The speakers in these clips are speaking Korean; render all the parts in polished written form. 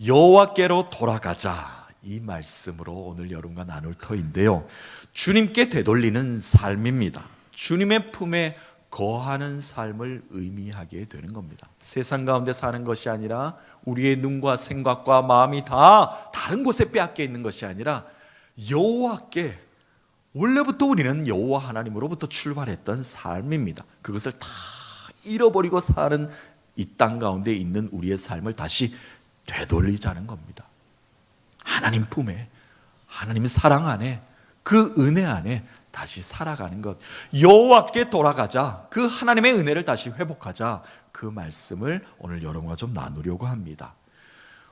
여호와께로 돌아가자, 이 말씀으로 오늘 여러분과 나눌 터인데요, 주님께 되돌리는 삶입니다. 주님의 품에 거하는 삶을 의미하게 되는 겁니다. 세상 가운데 사는 것이 아니라 우리의 눈과 생각과 마음이 다 다른 곳에 빼앗겨 있는 것이 아니라 여호와께, 원래부터 우리는 여호와 하나님으로부터 출발했던 삶입니다. 그것을 다 잃어버리고 사는 이 땅 가운데 있는 우리의 삶을 다시 되돌리자는 겁니다. 하나님 품에, 하나님의 사랑 안에, 그 은혜 안에 다시 살아가는 것, 여호와께 돌아가자, 그 하나님의 은혜를 다시 회복하자, 그 말씀을 오늘 여러분과 좀 나누려고 합니다.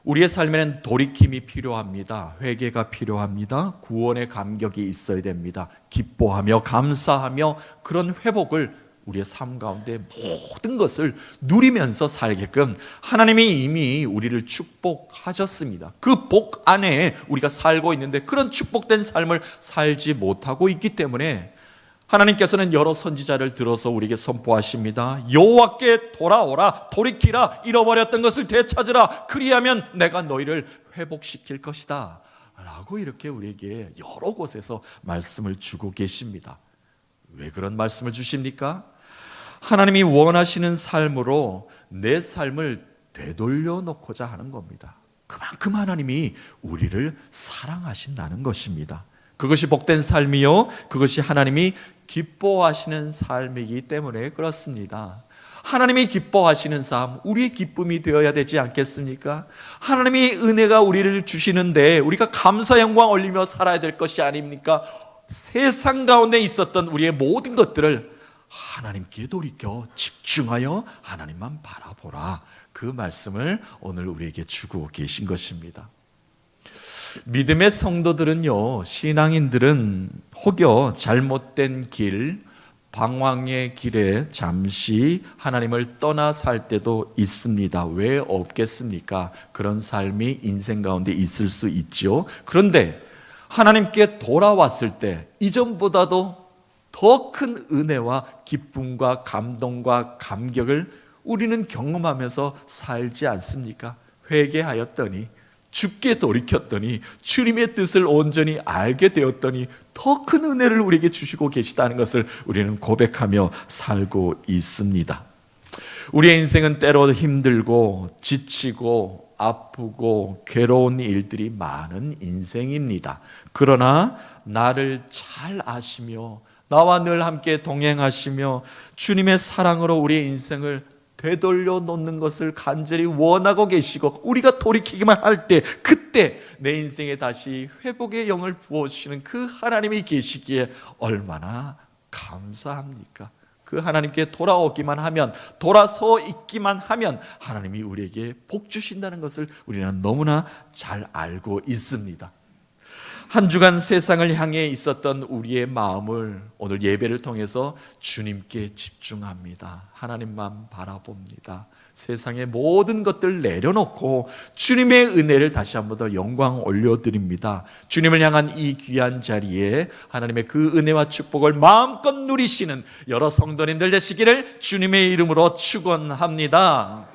우리의 삶에는 돌이킴이 필요합니다. 회개가 필요합니다. 구원의 감격이 있어야 됩니다. 기뻐하며 감사하며 그런 회복을 우리의 삶 가운데 모든 것을 누리면서 살게끔 하나님이 이미 우리를 축복하셨습니다. 그 복 안에 우리가 살고 있는데 그런 축복된 삶을 살지 못하고 있기 때문에 하나님께서는 여러 선지자를 들어서 우리에게 선포하십니다. 여호와께 돌아오라, 돌이키라, 잃어버렸던 것을 되찾으라, 그리하면 내가 너희를 회복시킬 것이다 라고 이렇게 우리에게 여러 곳에서 말씀을 주고 계십니다. 왜 그런 말씀을 주십니까? 하나님이 원하시는 삶으로 내 삶을 되돌려 놓고자 하는 겁니다. 그만큼 하나님이 우리를 사랑하신다는 것입니다. 그것이 복된 삶이요, 그것이 하나님이 기뻐하시는 삶이기 때문에 그렇습니다. 하나님이 기뻐하시는 삶, 우리의 기쁨이 되어야 되지 않겠습니까? 하나님이 은혜가 우리를 주시는데 우리가 감사 영광 올리며 살아야 될 것이 아닙니까? 세상 가운데 있었던 우리의 모든 것들을 하나님께 돌이켜 집중하여 하나님만 바라보라, 그 말씀을 오늘 우리에게 주고 계신 것입니다. 믿음의 성도들은요, 신앙인들은 혹여 잘못된 길, 방황의 길에 잠시 하나님을 떠나 살 때도 있습니다. 왜 없겠습니까? 그런 삶이 인생 가운데 있을 수 있죠. 그런데 하나님께 돌아왔을 때 이전보다도 더 큰 은혜와 기쁨과 감동과 감격을 우리는 경험하면서 살지 않습니까? 회개하였더니, 주께 돌이켰더니, 주님의 뜻을 온전히 알게 되었더니 더 큰 은혜를 우리에게 주시고 계시다는 것을 우리는 고백하며 살고 있습니다. 우리의 인생은 때로 힘들고 지치고 아프고 괴로운 일들이 많은 인생입니다. 그러나 나를 잘 아시며 나와 늘 함께 동행하시며 주님의 사랑으로 우리의 인생을 되돌려 놓는 것을 간절히 원하고 계시고, 우리가 돌이키기만 할 때 그때 내 인생에 다시 회복의 영을 부어주시는 그 하나님이 계시기에 얼마나 감사합니까? 그 하나님께 돌아오기만 하면, 돌아서 있기만 하면 하나님이 우리에게 복 주신다는 것을 우리는 너무나 잘 알고 있습니다. 한 주간 세상을 향해 있었던 우리의 마음을 오늘 예배를 통해서 주님께 집중합니다. 하나님만 바라봅니다. 세상의 모든 것들 내려놓고 주님의 은혜를 다시 한 번 더 영광 올려드립니다. 주님을 향한 이 귀한 자리에 하나님의 그 은혜와 축복을 마음껏 누리시는 여러 성도님들 되시기를 주님의 이름으로 축원합니다.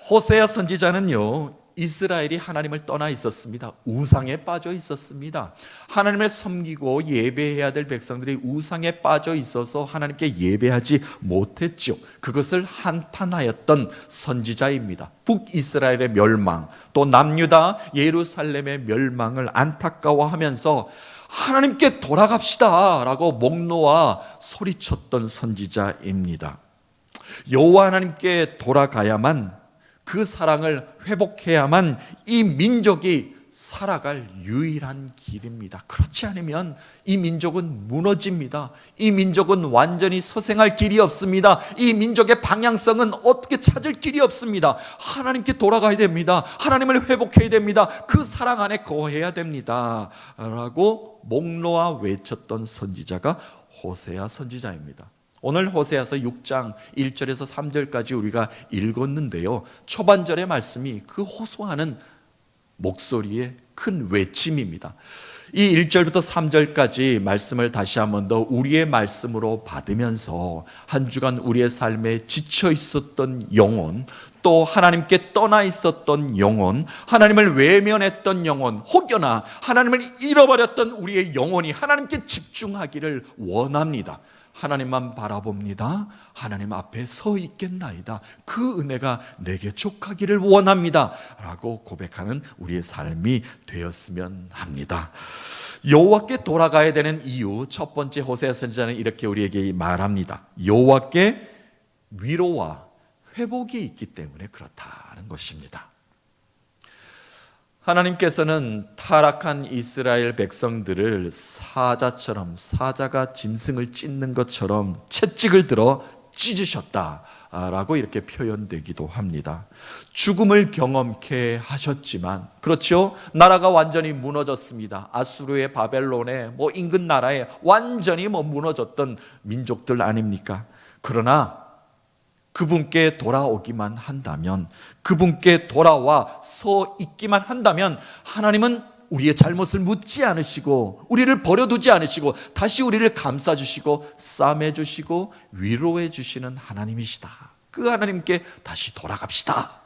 호세아 선지자는요, 이스라엘이 하나님을 떠나 있었습니다. 우상에 빠져 있었습니다. 하나님을 섬기고 예배해야 될 백성들이 우상에 빠져 있어서 하나님께 예배하지 못했죠. 그것을 한탄하였던 선지자입니다. 북이스라엘의 멸망, 또 남유다 예루살렘의 멸망을 안타까워하면서 하나님께 돌아갑시다 라고 목 놓아 소리쳤던 선지자입니다. 여호와 하나님께 돌아가야만, 그 사랑을 회복해야만 이 민족이 살아갈 유일한 길입니다. 그렇지 않으면 이 민족은 무너집니다. 이 민족은 완전히 소생할 길이 없습니다. 이 민족의 방향성은 어떻게 찾을 길이 없습니다. 하나님께 돌아가야 됩니다. 하나님을 회복해야 됩니다. 그 사랑 안에 거해야 됩니다 라고 목 놓아 외쳤던 선지자가 호세아 선지자입니다. 오늘 호세아서 6장 1절에서 3절까지 우리가 읽었는데요, 초반절의 말씀이 그 호소하는 목소리에 큰 외침입니다. 이 1절부터 3절까지 말씀을 다시 한 번 더 우리의 말씀으로 받으면서 한 주간 우리의 삶에 지쳐 있었던 영혼, 또 하나님께 떠나 있었던 영혼, 하나님을 외면했던 영혼, 혹여나 하나님을 잃어버렸던 우리의 영혼이 하나님께 집중하기를 원합니다. 하나님만 바라봅니다. 하나님 앞에 서 있겠나이다. 그 은혜가 내게 족하기를 원합니다. 라고 고백하는 우리의 삶이 되었으면 합니다. 여호와께 돌아가야 되는 이유, 첫 번째 호세아 선지자는 이렇게 우리에게 말합니다. 여호와께 위로와 회복이 있기 때문에 그렇다는 것입니다. 하나님께서는 타락한 이스라엘 백성들을 사자처럼, 사자가 짐승을 찢는 것처럼 채찍을 들어 찢으셨다라고 이렇게 표현되기도 합니다. 죽음을 경험케 하셨지만, 그렇죠? 나라가 완전히 무너졌습니다. 아수르의 바벨론의 인근 나라에 완전히 무너졌던 민족들 아닙니까? 그러나 그분께 돌아오기만 한다면, 그분께 돌아와 서 있기만 한다면 하나님은 우리의 잘못을 묻지 않으시고 우리를 버려두지 않으시고 다시 우리를 감싸주시고 싸매주시고 위로해주시는 하나님이시다. 그 하나님께 다시 돌아갑시다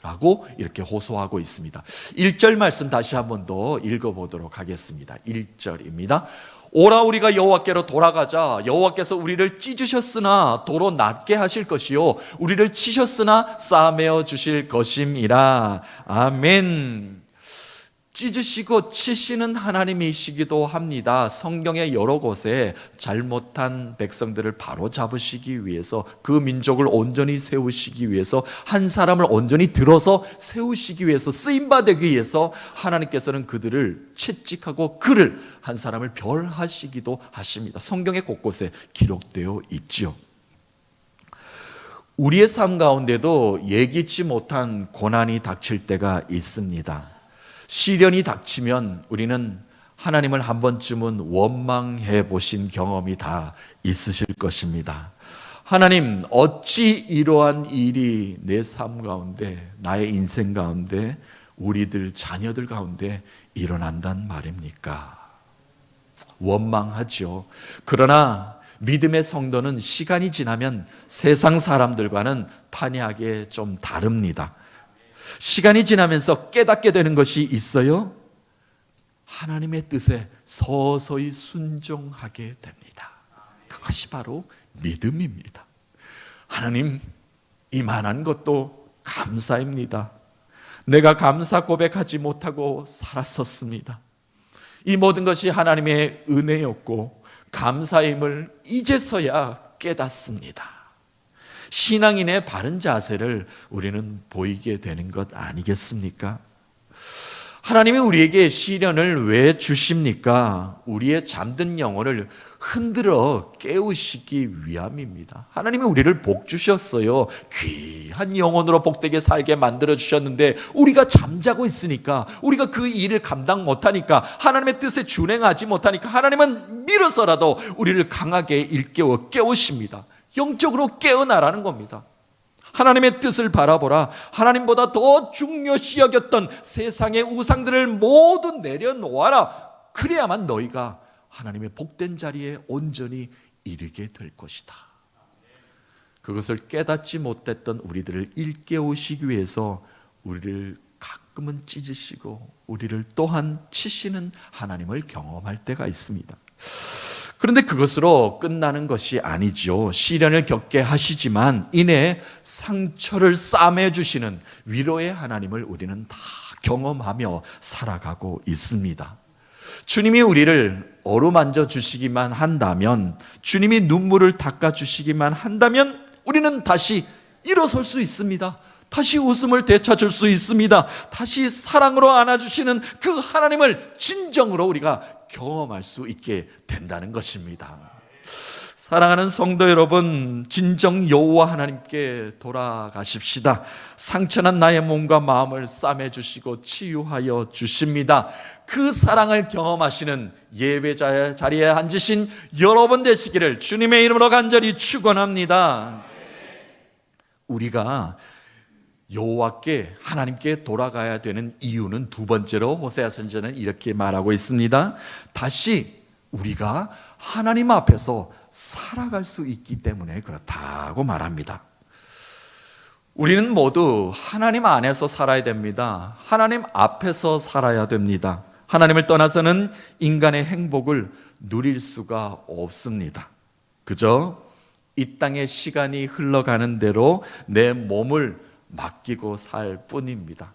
라고 이렇게 호소하고 있습니다. 1절 말씀 다시 한 번 더 읽어보도록 하겠습니다. 1절입니다. 오라 우리가 여호와께로 돌아가자. 여호와께서 우리를 찢으셨으나 도로 낫게 하실 것이요 우리를 치셨으나 싸매어 주실 것임이라. 아멘. 찢으시고 치시는 하나님이시기도 합니다. 성경의 여러 곳에 잘못한 백성들을 바로 잡으시기 위해서, 그 민족을 온전히 세우시기 위해서, 한 사람을 온전히 들어서 세우시기 위해서, 쓰임받기 위해서 하나님께서는 그들을 채찍하고 그를, 한 사람을 별하시기도 하십니다. 성경의 곳곳에 기록되어 있지요. 우리의 삶 가운데도 예기치 못한 고난이 닥칠 때가 있습니다. 시련이 닥치면 우리는 하나님을 한 번쯤은 원망해 보신 경험이 다 있으실 것입니다. 하나님, 어찌 이러한 일이 내 삶 가운데, 나의 인생 가운데, 우리들 자녀들 가운데 일어난단 말입니까? 원망하죠. 그러나 믿음의 성도는 시간이 지나면 세상 사람들과는 판이하게 좀 다릅니다. 시간이 지나면서 깨닫게 되는 것이 있어요. 하나님의 뜻에 서서히 순종하게 됩니다. 그것이 바로 믿음입니다. 하나님, 이만한 것도 감사입니다. 내가 감사 고백하지 못하고 살았었습니다. 이 모든 것이 하나님의 은혜였고 감사임을 이제서야 깨닫습니다. 신앙인의 바른 자세를 우리는 보이게 되는 것 아니겠습니까? 하나님이 우리에게 시련을 왜 주십니까? 우리의 잠든 영혼을 흔들어 깨우시기 위함입니다. 하나님이 우리를 복 주셨어요. 귀한 영혼으로 복되게 살게 만들어 주셨는데 우리가 잠자고 있으니까, 우리가 그 일을 감당 못하니까, 하나님의 뜻에 준행하지 못하니까 하나님은 밀어서라도 우리를 강하게 일깨워 깨우십니다. 영적으로 깨어나라는 겁니다. 하나님의 뜻을 바라보라. 하나님보다 더 중요시 여겼던 세상의 우상들을 모두 내려놓아라. 그래야만 너희가 하나님의 복된 자리에 온전히 이르게 될 것이다. 그것을 깨닫지 못했던 우리들을 일깨우시기 위해서 우리를 가끔은 찢으시고 우리를 또한 치시는 하나님을 경험할 때가 있습니다. 그런데 그것으로 끝나는 것이 아니죠. 시련을 겪게 하시지만 이내 상처를 싸매주시는 위로의 하나님을 우리는 다 경험하며 살아가고 있습니다. 주님이 우리를 어루만져 주시기만 한다면, 주님이 눈물을 닦아 주시기만 한다면 우리는 다시 일어설 수 있습니다. 다시 웃음을 되찾을 수 있습니다. 다시 사랑으로 안아주시는 그 하나님을 진정으로 우리가 경험할 수 있게 된다는 것입니다. 사랑하는 성도 여러분, 진정 여호와 하나님께 돌아가십시다. 상처난 나의 몸과 마음을 싸매주시고 치유하여 주십니다. 그 사랑을 경험하시는 예배 자리에 앉으신 여러분 되시기를 주님의 이름으로 간절히 축원합니다. 우리가 여호와께 하나님께 돌아가야 되는 이유는 두 번째로 호세아 선지자는 이렇게 말하고 있습니다. 다시 우리가 하나님 앞에서 살아갈 수 있기 때문에 그렇다고 말합니다. 우리는 모두 하나님 안에서 살아야 됩니다. 하나님 앞에서 살아야 됩니다. 하나님을 떠나서는 인간의 행복을 누릴 수가 없습니다. 그저 이 땅의 시간이 흘러가는 대로 내 몸을 맡기고 살 뿐입니다.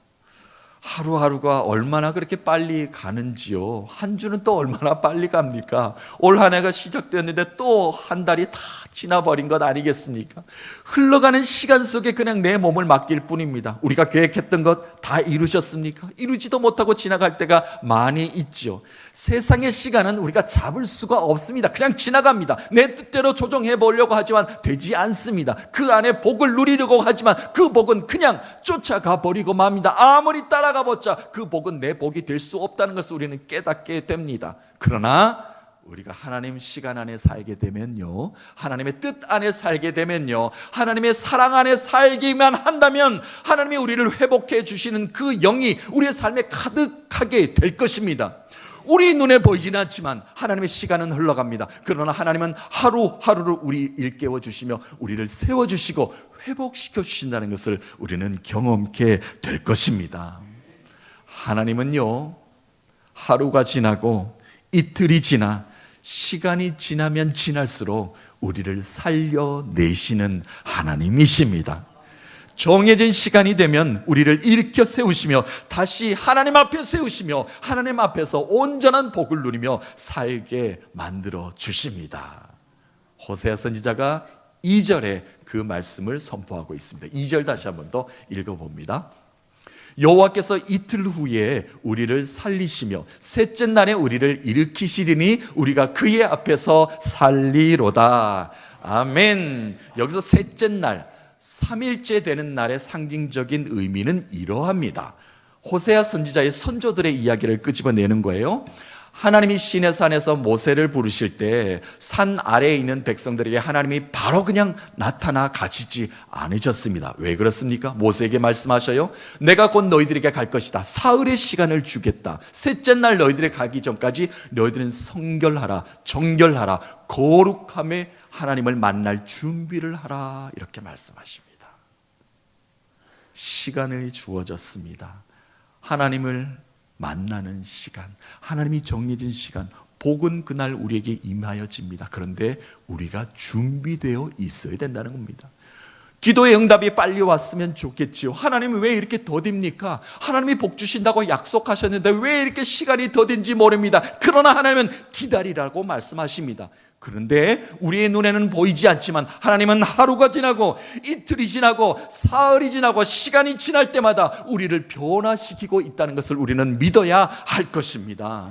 하루하루가 얼마나 그렇게 빨리 가는지요. 한 주는 또 얼마나 빨리 갑니까? 올 한 해가 시작되었는데 또 한 달이 다 지나버린 것 아니겠습니까? 흘러가는 시간 속에 그냥 내 몸을 맡길 뿐입니다. 우리가 계획했던 것 다 이루셨습니까? 이루지도 못하고 지나갈 때가 많이 있죠. 세상의 시간은 우리가 잡을 수가 없습니다. 그냥 지나갑니다. 내 뜻대로 조정해 보려고 하지만 되지 않습니다. 그 안에 복을 누리려고 하지만 그 복은 그냥 쫓아가 버리고 맙니다. 아무리 따라가 보자 그 복은 내 복이 될 수 없다는 것을 우리는 깨닫게 됩니다. 그러나 우리가 하나님 시간 안에 살게 되면요, 하나님의 뜻 안에 살게 되면요, 하나님의 사랑 안에 살기만 한다면 하나님이 우리를 회복해 주시는 그 영이 우리의 삶에 가득하게 될 것입니다. 우리 눈에 보이지는 않지만 하나님의 시간은 흘러갑니다. 그러나 하나님은 하루하루를 우리 일깨워 주시며 우리를 세워주시고 회복시켜 주신다는 것을 우리는 경험케 될 것입니다. 하나님은요, 하루가 지나고 이틀이 지나 시간이 지나면 지날수록 우리를 살려내시는 하나님이십니다. 정해진 시간이 되면 우리를 일으켜 세우시며 다시 하나님 앞에 세우시며 하나님 앞에서 온전한 복을 누리며 살게 만들어 주십니다. 호세아 선지자가 2절에 그 말씀을 선포하고 있습니다. 2절 다시 한번 더 읽어봅니다. 여호와께서 이틀 후에 우리를 살리시며 셋째 날에 우리를 일으키시리니 우리가 그의 앞에서 살리로다. 아멘. 여기서 셋째 날, 3일째 되는 날의 상징적인 의미는 이러합니다. 호세아 선지자의 선조들의 이야기를 끄집어내는 거예요. 하나님이 시내 산에서 모세를 부르실 때 산 아래에 있는 백성들에게 하나님이 바로 그냥 나타나 가시지 않으셨습니다. 왜 그렇습니까? 모세에게 말씀하셔요. 내가 곧 너희들에게 갈 것이다. 사흘의 시간을 주겠다. 셋째 날 너희들이 가기 전까지 너희들은 성결하라, 정결하라, 거룩함에 하나님을 만날 준비를 하라. 이렇게 말씀하십니다. 시간이 주어졌습니다. 하나님을 만나는 시간, 하나님이 정해진 시간, 복은 그날 우리에게 임하여집니다. 그런데 우리가 준비되어 있어야 된다는 겁니다. 기도의 응답이 빨리 왔으면 좋겠지요. 하나님이 왜 이렇게 더딥니까? 하나님이 복 주신다고 약속하셨는데 왜 이렇게 시간이 더딘지 모릅니다. 그러나 하나님은 기다리라고 말씀하십니다. 그런데 우리의 눈에는 보이지 않지만 하나님은 하루가 지나고 이틀이 지나고 사흘이 지나고 시간이 지날 때마다 우리를 변화시키고 있다는 것을 우리는 믿어야 할 것입니다.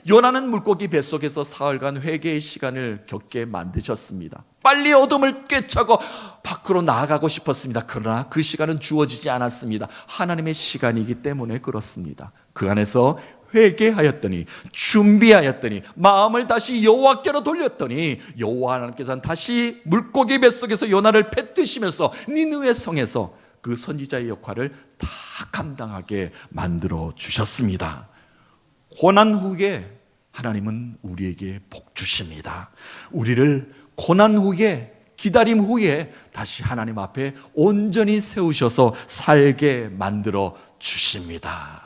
요나는 물고기 뱃속에서 사흘간 회개의 시간을 겪게 만드셨습니다. 빨리 어둠을 꿰차고 밖으로 나아가고 싶었습니다. 그러나 그 시간은 주어지지 않았습니다. 하나님의 시간이기 때문에 그렇습니다. 그 안에서 회개하였더니, 준비하였더니, 마음을 다시 여호와께로 돌렸더니 여호와 하나님께서는 다시 물고기 뱃속에서 요나를 뱉으시면서 니느웨 성에서 그 선지자의 역할을 다 감당하게 만들어 주셨습니다. 고난 후에 하나님은 우리에게 복 주십니다. 우리를 고난 후에, 기다림 후에 다시 하나님 앞에 온전히 세우셔서 살게 만들어 주십니다.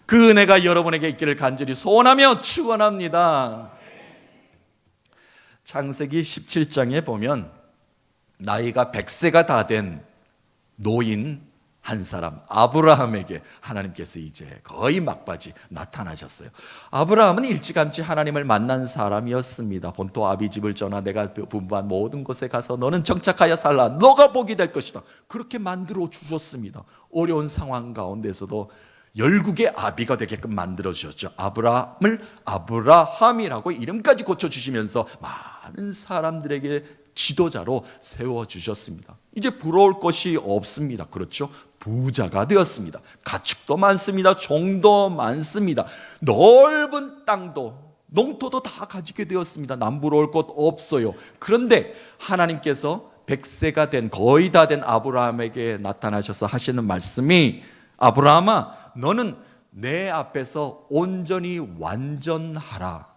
그 은혜가 여러분에게 있기를 간절히 소원하며 축원합니다. 창세기 17장에 보면 나이가 100세가 다 된 노인 한 사람 아브라함에게 하나님께서 이제 거의 막바지 나타나셨어요. 아브라함은 일찌감치 하나님을 만난 사람이었습니다. 본토 아비집을 떠나 내가 분부한 모든 곳에 가서 너는 정착하여 살라. 너가 복이 될 것이다. 그렇게 만들어 주셨습니다. 어려운 상황 가운데서도 열국의 아비가 되게끔 만들어 주셨죠. 아브라함을 아브라함이라고 이름까지 고쳐주시면서 많은 사람들에게 지도자로 세워주셨습니다. 이제 부러울 것이 없습니다. 그렇죠? 부자가 되었습니다. 가축도 많습니다. 종도 많습니다. 넓은 땅도, 농토도 다 가지게 되었습니다. 남부러울 것 없어요. 그런데 하나님께서 100세가 된 거의 다 된 아브라함에게 나타나셔서 하시는 말씀이 아브라함아 너는 내 앞에서 온전히 완전하라.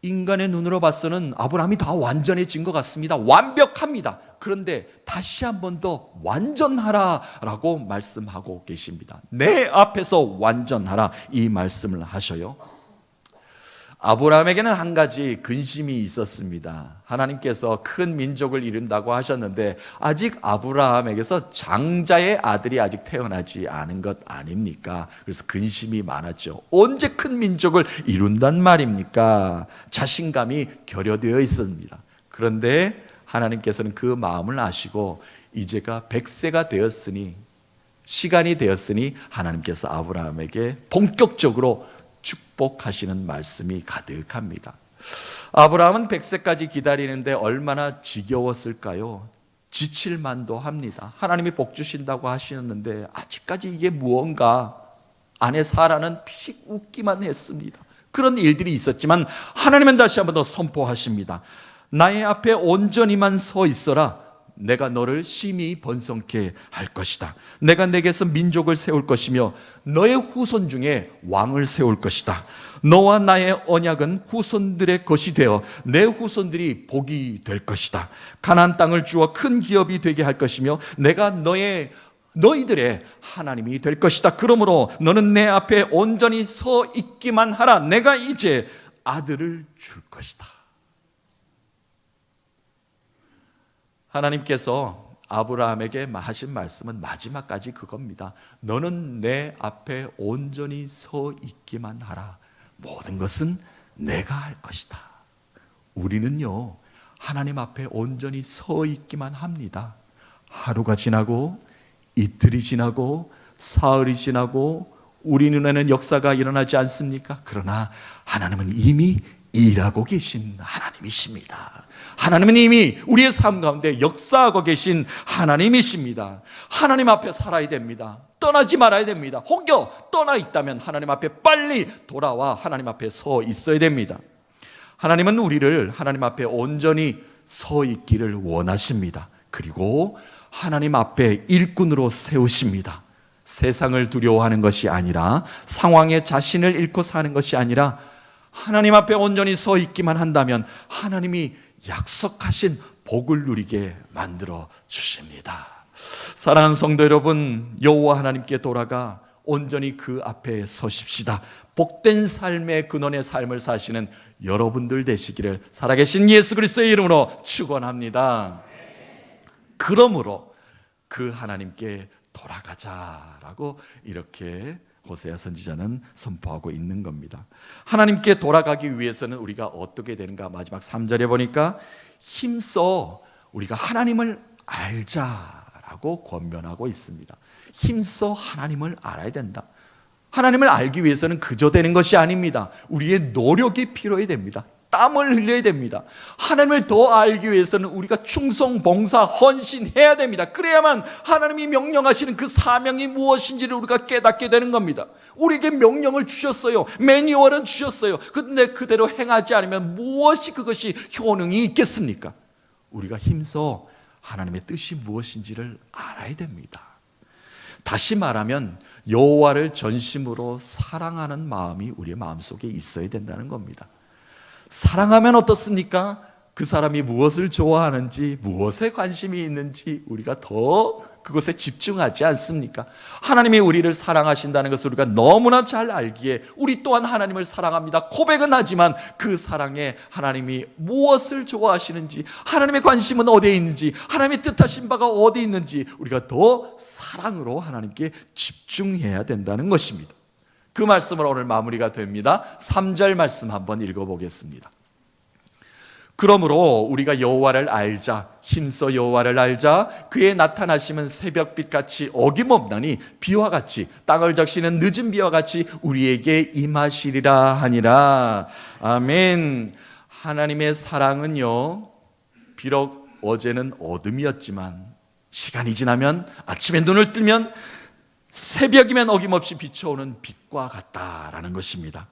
인간의 눈으로 봐서는 아브라함이 다 완전해진 것 같습니다. 완벽합니다. 그런데 다시 한 번 더 완전하라라고 말씀하고 계십니다. 내 앞에서 완전하라 이 말씀을 하셔요. 아브라함에게는 한 가지 근심이 있었습니다. 하나님께서 큰 민족을 이룬다고 하셨는데 아직 아브라함에게서 장자의 아들이 아직 태어나지 않은 것 아닙니까? 그래서 근심이 많았죠. 언제 큰 민족을 이룬단 말입니까? 자신감이 결여되어 있습니다. 그런데 하나님께서는 그 마음을 아시고 이제가 100세가 되었으니 시간이 되었으니 하나님께서 아브라함에게 본격적으로 축복하시는 말씀이 가득합니다. 아브라함은 100세까지 기다리는데 얼마나 지겨웠을까요? 지칠 만도 합니다. 하나님이 복 주신다고 하시는데 아직까지 이게 무언가 아내 사라는 피식 웃기만 했습니다. 그런 일들이 있었지만 하나님은 다시 한번 더 선포하십니다. 나의 앞에 온전히만 서 있어라. 내가 너를 심히 번성케 할 것이다. 내가 내게서 민족을 세울 것이며 너의 후손 중에 왕을 세울 것이다. 너와 나의 언약은 후손들의 것이 되어 내 후손들이 복이 될 것이다. 가나안 땅을 주어 큰 기업이 되게 할 것이며 내가 너희들의 하나님이 될 것이다. 그러므로 너는 내 앞에 온전히 서 있기만 하라. 내가 이제 아들을 줄 것이다. 하나님께서 아브라함에게 하신 말씀은 마지막까지 그겁니다. 너는 내 앞에 온전히 서 있기만 하라. 모든 것은 내가 할 것이다. 우리는요, 하나님 앞에 온전히 서 있기만 합니다. 하루가 지나고 이틀이 지나고 사흘이 지나고 우리 눈에는 역사가 일어나지 않습니까? 그러나 하나님은 이미 일하고 계신 하나님이십니다. 하나님은 이미 우리의 삶 가운데 역사하고 계신 하나님이십니다. 하나님 앞에 살아야 됩니다. 떠나지 말아야 됩니다. 혹여 떠나 있다면 하나님 앞에 빨리 돌아와 하나님 앞에 서 있어야 됩니다. 하나님은 우리를 하나님 앞에 온전히 서 있기를 원하십니다. 그리고 하나님 앞에 일꾼으로 세우십니다. 세상을 두려워하는 것이 아니라 상황에 자신을 잃고 사는 것이 아니라 하나님 앞에 온전히 서 있기만 한다면 하나님이 약속하신 복을 누리게 만들어 주십니다. 사랑하는 성도 여러분, 여호와 하나님께 돌아가 온전히 그 앞에 서십시다. 복된 삶의 근원의 삶을 사시는 여러분들 되시기를 살아계신 예수 그리스도의 이름으로 축원합니다. 그러므로 그 하나님께 돌아가자라고 이렇게 호세아 선지자는 선포하고 있는 겁니다. 하나님께 돌아가기 위해서는 우리가 어떻게 되는가? 마지막 3절에 보니까 힘써 우리가 하나님을 알자라고 권면하고 있습니다. 힘써 하나님을 알아야 된다. 하나님을 알기 위해서는 그저 되는 것이 아닙니다. 우리의 노력이 필요해야 됩니다. 땀을 흘려야 됩니다. 하나님을 더 알기 위해서는 우리가 충성, 봉사, 헌신해야 됩니다. 그래야만 하나님이 명령하시는 그 사명이 무엇인지를 우리가 깨닫게 되는 겁니다. 우리에게 명령을 주셨어요. 매뉴얼은 주셨어요. 그런데 그대로 행하지 않으면 무엇이 그것이 효능이 있겠습니까? 우리가 힘써 하나님의 뜻이 무엇인지를 알아야 됩니다. 다시 말하면 여호와를 전심으로 사랑하는 마음이 우리의 마음속에 있어야 된다는 겁니다. 사랑하면 어떻습니까? 그 사람이 무엇을 좋아하는지, 무엇에 관심이 있는지 우리가 더 그것에 집중하지 않습니까? 하나님이 우리를 사랑하신다는 것을 우리가 너무나 잘 알기에 우리 또한 하나님을 사랑합니다. 고백은 하지만 그 사랑에 하나님이 무엇을 좋아하시는지, 하나님의 관심은 어디에 있는지, 하나님의 뜻하신 바가 어디에 있는지 우리가 더 사랑으로 하나님께 집중해야 된다는 것입니다. 그 말씀으로 오늘 마무리가 됩니다. 3절 말씀 한번 읽어보겠습니다. 그러므로 우리가 여호와를 알자, 힘써 여호와를 알자. 그의 나타나심은 새벽빛같이 어김없나니 비와 같이 땅을 적시는 늦은 비와 같이 우리에게 임하시리라 하니라. 아멘. 하나님의 사랑은요, 비록 어제는 어둠이었지만 시간이 지나면 아침에 눈을 뜨면 새벽이면 어김없이 비춰오는 빛과 같다라는 것입니다.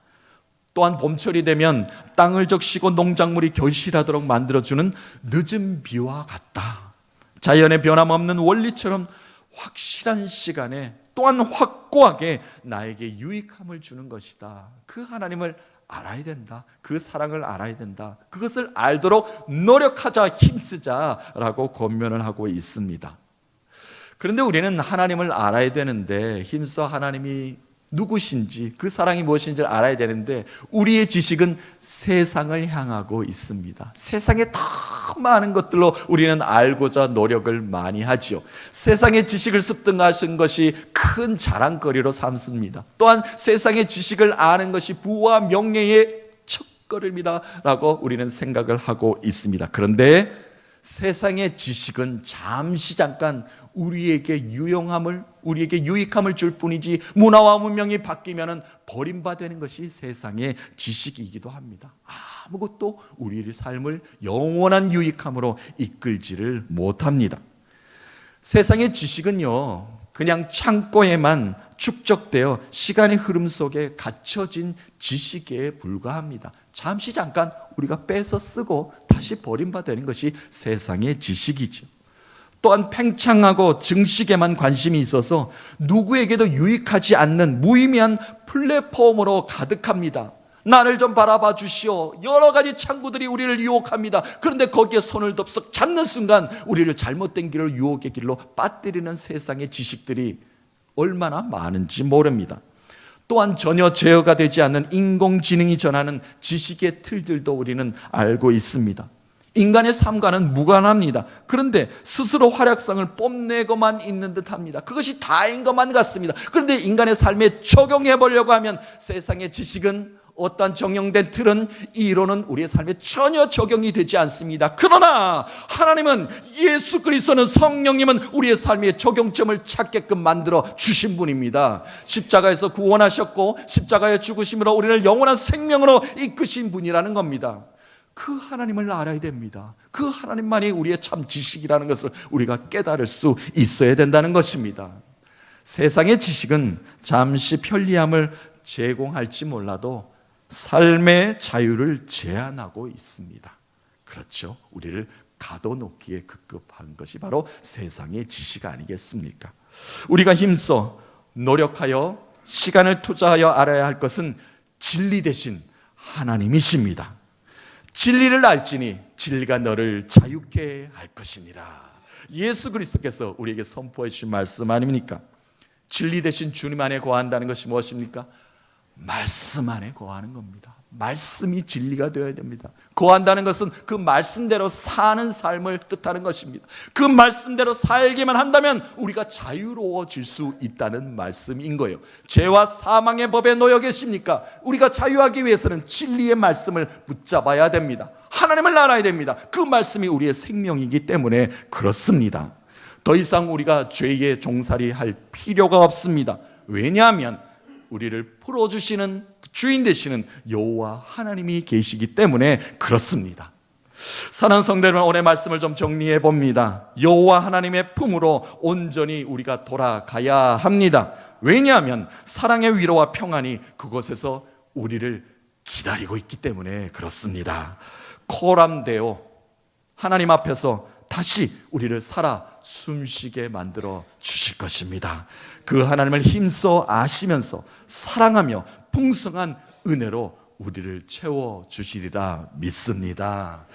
또한 봄철이 되면 땅을 적시고 농작물이 결실하도록 만들어주는 늦은 비와 같다. 자연의 변함없는 원리처럼 확실한 시간에 또한 확고하게 나에게 유익함을 주는 것이다. 그 하나님을 알아야 된다. 그 사랑을 알아야 된다. 그것을 알도록 노력하자, 힘쓰자라고 권면을 하고 있습니다. 그런데 우리는 하나님을 알아야 되는데, 힘써 하나님이 누구신지, 그 사랑이 무엇인지를 알아야 되는데, 우리의 지식은 세상을 향하고 있습니다. 세상에 더 많은 것들로 우리는 알고자 노력을 많이 하지요. 세상의 지식을 습득하신 것이 큰 자랑거리로 삼습니다. 또한 세상의 지식을 아는 것이 부와 명예의 첫걸음이다라고 우리는 생각을 하고 있습니다. 그런데 세상의 지식은 잠시 잠깐 우리에게 유익함을 줄 뿐이지, 문화와 문명이 바뀌면 버림받는 것이 세상의 지식이기도 합니다. 아무것도 우리의 삶을 영원한 유익함으로 이끌지를 못합니다. 세상의 지식은요, 그냥 창고에만 축적되어 시간의 흐름 속에 갇혀진 지식에 불과합니다. 잠시 잠깐 우리가 빼서 쓰고 다시 버림받는 것이 세상의 지식이죠. 또한 팽창하고 증식에만 관심이 있어서 누구에게도 유익하지 않는 무의미한 플랫폼으로 가득합니다. 나를 좀 바라봐 주시오. 여러 가지 창구들이 우리를 유혹합니다. 그런데 거기에 손을 덥석 잡는 순간 우리를 잘못된 길을 유혹의 길로 빠뜨리는 세상의 지식들이 얼마나 많은지 모릅니다. 또한 전혀 제어가 되지 않는 인공지능이 전하는 지식의 틀들도 우리는 알고 있습니다. 인간의 삶과는 무관합니다. 그런데 스스로 활약상을 뽐내고만 있는 듯합니다. 그것이 다인 것만 같습니다. 그런데 인간의 삶에 적용해 보려고 하면 세상의 지식은, 어떤 정형된 틀은, 이론은 우리의 삶에 전혀 적용이 되지 않습니다. 그러나 하나님은, 예수 그리스도는, 성령님은 우리의 삶의 적용점을 찾게끔 만들어 주신 분입니다. 십자가에서 구원하셨고 십자가의 죽으심으로 우리를 영원한 생명으로 이끄신 분이라는 겁니다. 그 하나님을 알아야 됩니다. 그 하나님만이 우리의 참 지식이라는 것을 우리가 깨달을 수 있어야 된다는 것입니다. 세상의 지식은 잠시 편리함을 제공할지 몰라도 삶의 자유를 제한하고 있습니다. 그렇죠. 우리를 가둬놓기에 급급한 것이 바로 세상의 지식 아니겠습니까? 우리가 힘써 노력하여 시간을 투자하여 알아야 할 것은 진리 대신 하나님이십니다. 진리를 알지니 진리가 너를 자유케 할 것이니라. 예수 그리스도께서 우리에게 선포해 주신 말씀 아닙니까? 진리 대신 주님 안에 거한다는 것이 무엇입니까? 말씀 안에 거하는 겁니다. 말씀이 진리가 되어야 됩니다. 거한다는 것은 그 말씀대로 사는 삶을 뜻하는 것입니다. 그 말씀대로 살기만 한다면 우리가 자유로워질 수 있다는 말씀인 거예요. 죄와 사망의 법에 놓여 계십니까? 우리가 자유하기 위해서는 진리의 말씀을 붙잡아야 됩니다. 하나님을 알아야 됩니다. 그 말씀이 우리의 생명이기 때문에 그렇습니다. 더 이상 우리가 죄에 종살이 할 필요가 없습니다. 왜냐하면 우리를 풀어주시는 주인 되시는 여호와 하나님이 계시기 때문에 그렇습니다. 사랑하는 성도 여러분, 오늘 말씀을 좀 정리해 봅니다. 여호와 하나님의 품으로 온전히 우리가 돌아가야 합니다. 왜냐하면 사랑의 위로와 평안이 그곳에서 우리를 기다리고 있기 때문에 그렇습니다. 코람데오, 하나님 앞에서 다시 우리를 살아 숨쉬게 만들어 주실 것입니다. 그 하나님을 힘써 아시면서 사랑하며 풍성한 은혜로 우리를 채워주시리라 믿습니다.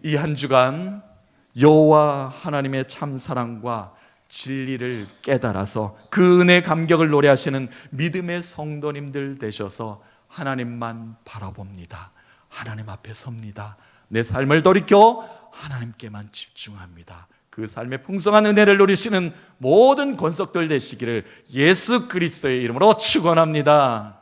이 한 주간 여호와 하나님의 참사랑과 진리를 깨달아서 그 은혜 감격을 노래하시는 믿음의 성도님들 되셔서 하나님만 바라봅니다. 하나님 앞에 섭니다. 내 삶을 돌이켜 하나님께만 집중합니다. 그 삶의 풍성한 은혜를 누리시는 모든 권속들 되시기를 예수 그리스도의 이름으로 축원합니다.